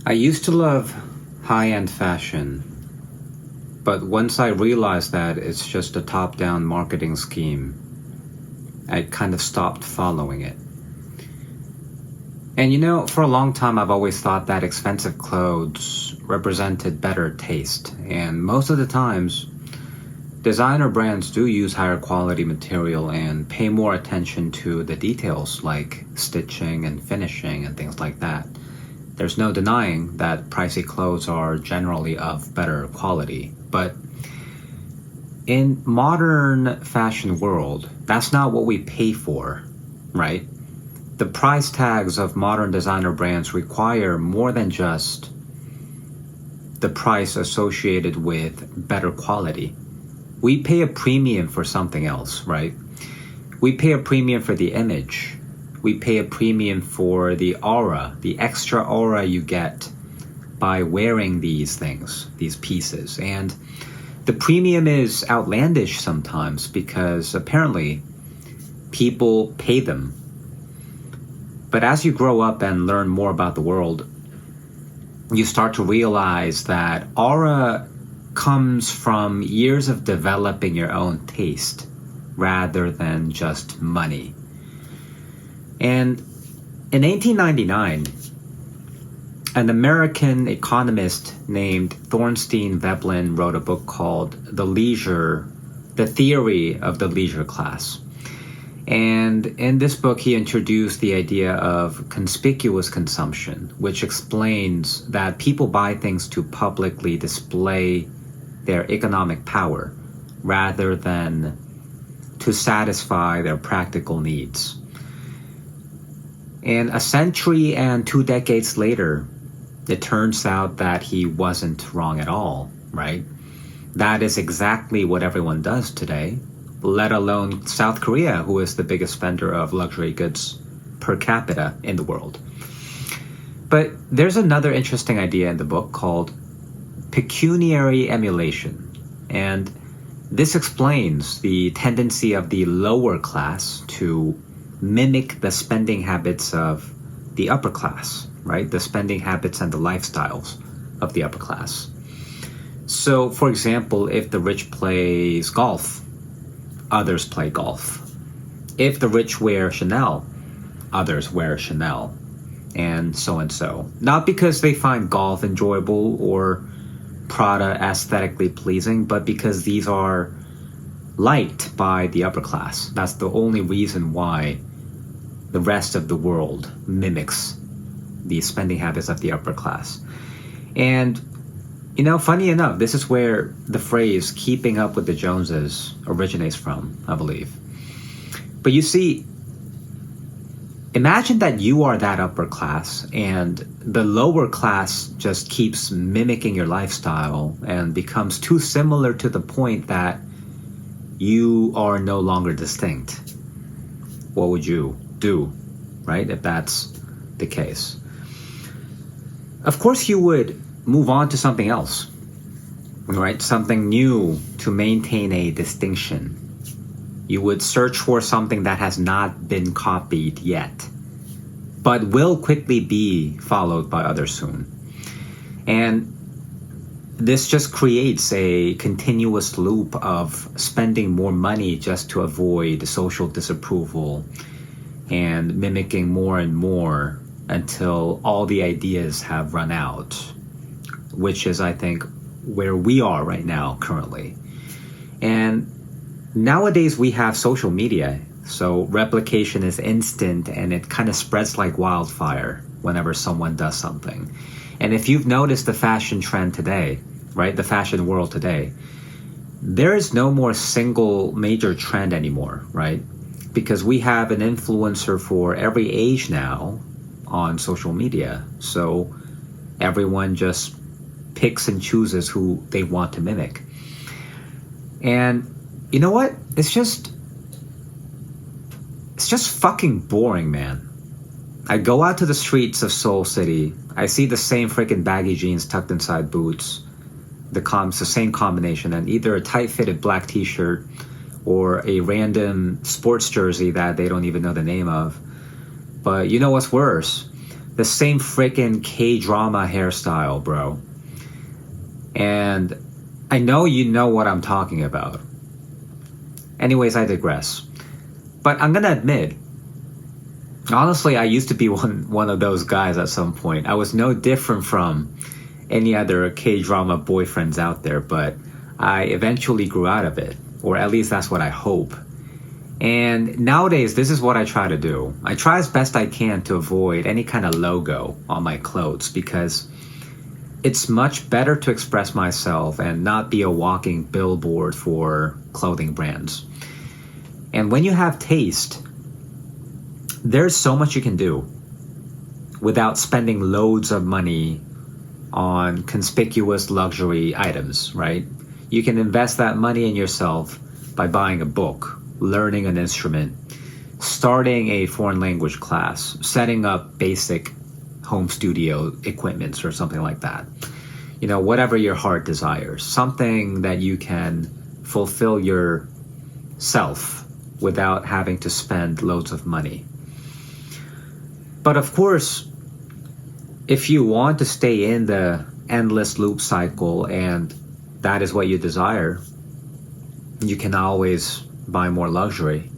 I used to love high-end fashion, but once I realized that it's just a top-down marketing scheme, I kind of stopped following it. And for a long time I've always thought that expensive clothes represented better taste, and most of the times designer brands do use higher quality material and pay more attention to the details like stitching and finishing and things like that. There's no denying that pricey clothes are generally of better quality, but in modern fashion world, that's not what we pay for, right? The price tags of modern designer brands require more than just the price associated with better quality. We pay a premium for something else, right? We pay a premium for the image. We pay a premium for the aura, the extra aura you get by wearing these things, these pieces. And the premium is outlandish sometimes because apparently people pay them. But as you grow up and learn more about the world, you start to realize that aura comes from years of developing your own taste rather than just money. And in 1899, an American economist named Thorstein Veblen wrote a book called The Theory of the Leisure Class. And in this book, he introduced the idea of conspicuous consumption, which explains that people buy things to publicly display their economic power rather than to satisfy their practical needs. And a century and 2 decades later, it turns out that he wasn't wrong at all, right? That is exactly what everyone does today, let alone South Korea, who is the biggest spender of luxury goods per capita in the world. But there's another interesting idea in the book called pecuniary emulation. And this explains the tendency of the lower class to mimic the spending habits of the upper class, right? The spending habits and the lifestyles of the upper class. So, for example, if the rich plays golf, others play golf. If the rich wear Chanel, others wear Chanel, and so. Not because they find golf enjoyable or Prada aesthetically pleasing, but because these are liked by the upper class. That's the only reason why the rest of the world mimics the spending habits of the upper class. And, funny enough, this is where the phrase keeping up with the Joneses originates from, I believe. But you see, imagine that you are that upper class and the lower class just keeps mimicking your lifestyle and becomes too similar to the point that you are no longer distinct. What would you do, right, if that's the case? Of course, you would move on to something else, right? Something new to maintain a distinction. You would search for something that has not been copied yet, but will quickly be followed by others soon. And this just creates a continuous loop of spending more money just to avoid social disapproval and mimicking more and more until all the ideas have run out, which is, I think, where we are right now currently. And nowadays we have social media, so replication is instant and it kind of spreads like wildfire whenever someone does something. And if you've noticed the fashion trend today, right, the fashion world today, there is no more single major trend anymore, right? Because we have an influencer for every age now on social media. So everyone just picks and chooses who they want to mimic. And you know what? It's just fucking boring, man. I go out to the streets of Seoul City. I see the same freaking baggy jeans tucked inside boots. It's the same combination, and either a tight-fitted black t-shirt or a random sports jersey that they don't even know the name of. But you know what's worse? the same freaking K-drama hairstyle, bro. And I know you know what I'm talking about. Anyways, I digress. But I'm gonna admit, honestly, I used to be one of those guys at some point. I was no different from any other K-drama boyfriends out there, but I eventually grew out of it. Or at least that's what I hope. And nowadays, this is what I try to do. I try as best I can to avoid any kind of logo on my clothes because it's much better to express myself and not be a walking billboard for clothing brands. And when you have taste, there's so much you can do without spending loads of money on conspicuous luxury items, right? You can invest that money in yourself by buying a book, learning an instrument, starting a foreign language class, setting up basic home studio equipments or something like that. You know, whatever your heart desires, something that you can fulfill yourself without having to spend loads of money. But of course, if you want to stay in the endless loop cycle and that is what you desire, you can always buy more luxury.